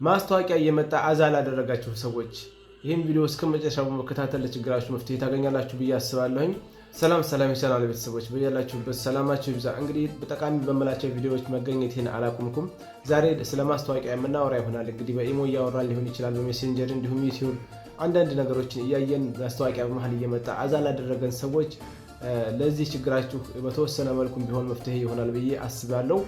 ማስታወቂያ እየመጣ አዛ ላደረጋችሁ ሰዎች ይህን ቪዲዮ እስከ መጨረሻው በመከታተል ለችግራችሁ መፍትሄ ታገኛላችሁ ብዬ አስባለሁኝ። ሰላም የቻናል ቤተሰቦች በያላችሁበት ሰላማችሁ ይብዛ። እንግዲህ በጠቃሚ በመላቸው ቪዲዮዎች መገኘቴን አላቁምኩም። ዛሬ ስለ ማስታወቂያ የምናወራ ይሆናል። እንግዲህ በኢሞ እያወራን ሊሆን ይችላል፣ በሜሴንጀር እንዲሁም ዩቲዩብ አንዳንድ ነገሮችን እያየን ማስታወቂያ በመሀል እየመጣ አዛ ላደረገን ሰዎች ለዚህ ችግራችሁ በተወሰነ መልኩ ቢሆን መፍትሄ ይሆናል ብዬ አስባለሁ።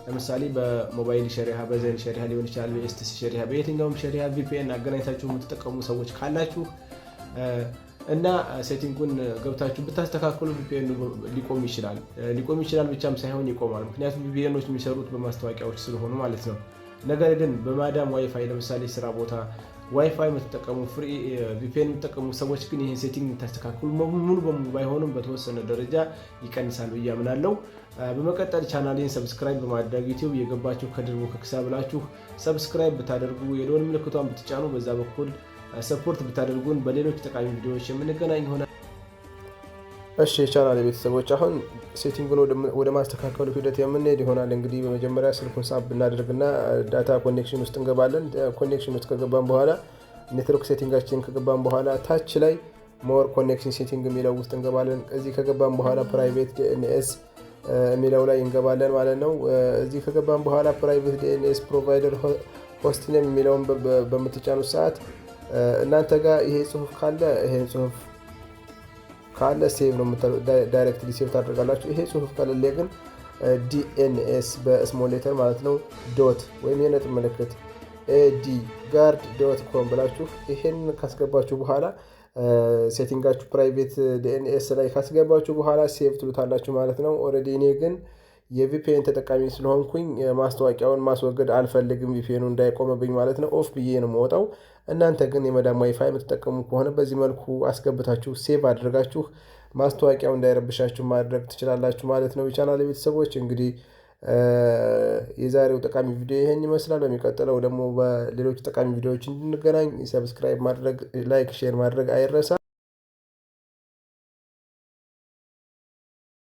ለምሳሌ በሞባይል ሸሪሃ፣ በዘን ሸሪሃ ሊሆን ይችላል፣ በኤስቲሲ ሸሪሃ፣ በየትኛውም ሸሪሃ ቪፒኤን አገናኝታችሁ የምትጠቀሙ ሰዎች ካላችሁ እና ሴቲንጉን ገብታችሁ ብታስተካክሉ ቪፒኤን ሊቆም ይችላል ብቻም ሳይሆን ይቆማል። ምክንያቱም ቪፒኤኖች የሚሰሩት በማስታወቂያዎች ስለሆኑ ማለት ነው። ነገር ግን በማዳም ዋይፋይ ለምሳሌ ስራ ቦታ ዋይፋይ የምትጠቀሙ ፍሪ ቪፒኤን የምትጠቀሙ ሰዎች ግን ይህን ሴቲንግ የምታስተካክሉ ሙሉ በሙሉ ባይሆንም በተወሰነ ደረጃ ይቀንሳል ብዬ አምናለሁ። በመቀጠል ቻናሌን ሰብስክራይብ በማድረግ ዩቲዩብ የገባችሁ ከድርቦ ከክሳ ብላችሁ ሰብስክራይብ ብታደርጉ የደወል ምልክቷን ብትጫኑ በዛ በኩል ሰፖርት ብታደርጉን በሌሎች ጠቃሚ ቪዲዮዎች የምንገናኝ ይሆናል። እሺ የቻናል ቤተሰቦች አሁን ሴቲንጉን ወደ ማስተካከሉ ሂደት የምንሄድ ይሆናል። እንግዲህ በመጀመሪያ ስልኩን ሳብ ብናደርግና ዳታ ኮኔክሽን ውስጥ እንገባለን። ኮኔክሽን ውስጥ ከገባን በኋላ ኔትወርክ ሴቲንጋችን ከገባን በኋላ ታች ላይ ሞር ኮኔክሽን ሴቲንግ የሚለው ውስጥ እንገባለን። እዚህ ከገባን በኋላ ፕራይቬት ዲኤንኤስ የሚለው ላይ እንገባለን ማለት ነው። እዚህ ከገባን በኋላ ፕራይቬት ዲኤንኤስ ፕሮቫይደር ሆስት ኔም የሚለውን በምትጫኑት ሰዓት እናንተ ጋር ይሄ ጽሁፍ ካለ ይሄን ጽሁፍ ካለ ሴቭ ነው ዳይሬክትሊ ሴቭ ታደርጋላችሁ። ይሄ ጽሁፍ ከሌለ ግን ዲኤንኤስ በስሞል ሌተር ማለት ነው ዶት ወይም የነጥብ ምልክት ኤዲ ጋርድ ዶት ኮም ብላችሁ ይሄን ካስገባችሁ በኋላ ሴቲንጋችሁ ፕራይቬት ዲኤንኤስ ላይ ካስገባችሁ በኋላ ሴቭ ትሉታላችሁ ማለት ነው። ኦልሬዲ እኔ ግን የቪፒኤን ተጠቃሚ ስለሆንኩኝ ማስታወቂያውን ማስወገድ አልፈልግም፣ ቪፒኤኑ እንዳይቆምብኝ ማለት ነው። ኦፍ ብዬ ነው የምወጣው። እናንተ ግን የመዳም ዋይፋይ የምትጠቀሙ ከሆነ በዚህ መልኩ አስገብታችሁ ሴቭ አድርጋችሁ ማስታወቂያው እንዳይረብሻችሁ ማድረግ ትችላላችሁ ማለት ነው። የቻናል ቤተሰቦች እንግዲህ የዛሬው ጠቃሚ ቪዲዮ ይሄን ይመስላል። በሚቀጥለው ደግሞ በሌሎች ጠቃሚ ቪዲዮዎች እንድንገናኝ ሰብስክራይብ ማድረግ፣ ላይክ፣ ሼር ማድረግ አይረሳ።